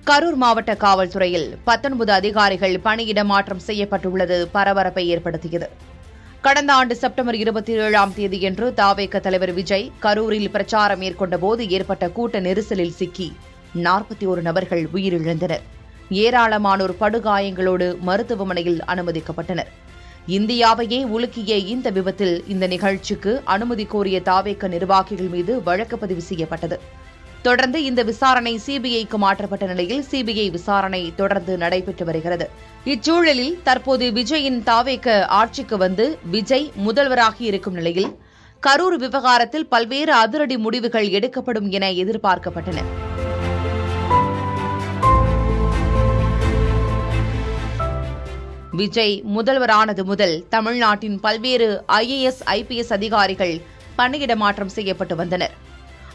கரூர் மாவட்ட காவல்துறையில் 19 அதிகாரிகள் பணியிட மாற்றம் செய்யப்பட்டுள்ளது பரபரப்பை ஏற்படுத்தியது. கடந்த ஆண்டு செப்டம்பர் 27ஆம் தேதியன்று தாவேக தலைவர் விஜய் கரூரில் பிரச்சாரம் மேற்கொண்டபோது ஏற்பட்ட கூட்ட நெரிசலில் சிக்கி 41 நபர்கள் உயிரிழந்தனர். ஏராளமானோர் படுகாயங்களோடு மருத்துவமனையில் அனுமதிக்கப்பட்டனர். இந்தியாவையே உலுக்கிய இந்த விபத்தில் இந்த நிகழ்ச்சிக்கு அனுமதி கோரிய தாவேக நிர்வாகிகள் மீது வழக்கு பதிவு செய்யப்பட்டது. தொடர்ந்து இந்த விசாரணை சிபிஐக்கு மாற்றப்பட்ட நிலையில் சிபிஐ விசாரணை தொடர்ந்து நடைபெற்று வருகிறது. இச்சூழலில் தற்போது விஜயின் தாவேக ஆட்சிக்கு வந்து விஜய் முதல்வராகி இருக்கும் நிலையில் கரூர் விவகாரத்தில் பல்வேறு அதிரடி முடிவுகள் எடுக்கப்படும் என எதிர்பார்க்கப்பட்டன. விஜய் முதல்வரானது முதல் தமிழ்நாட்டின் பல்வேறு IAS, IPS அதிகாரிகள் பணியிட மாற்றம் செய்யப்பட்டு வந்தனர்.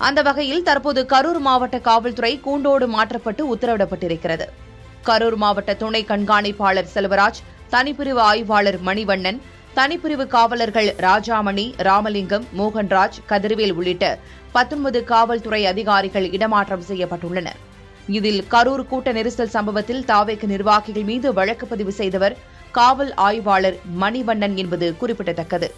அந்த வகையில் தற்போது கரூர் மாவட்ட காவல்துறை கூண்டோடு மாற்றப்பட்டு உத்தரவிடப்பட்டிருக்கிறது. கரூர் மாவட்ட துணை கண்காணிப்பாளர் செல்வராஜ், தனிப்பிரிவு ஆய்வாளர் மணிவண்ணன், தனிப்பிரிவு காவலர்கள் ராஜாமணி, ராமலிங்கம், மோகன்ராஜ், கதிர்வேல் உள்ளிட்ட 19 காவல்துறை அதிகாரிகள் இடமாற்றம் செய்யப்பட்டுள்ளனர். இதில் கரூர் கூட்ட நெரிசல் சம்பவத்தில் தாவேக நிர்வாகிகள் மீது வழக்கு பதிவு செய்தவர் காவல் ஆய்வாளர் மணிவண்ணன் என்பது குறிப்பிடத்தக்கது.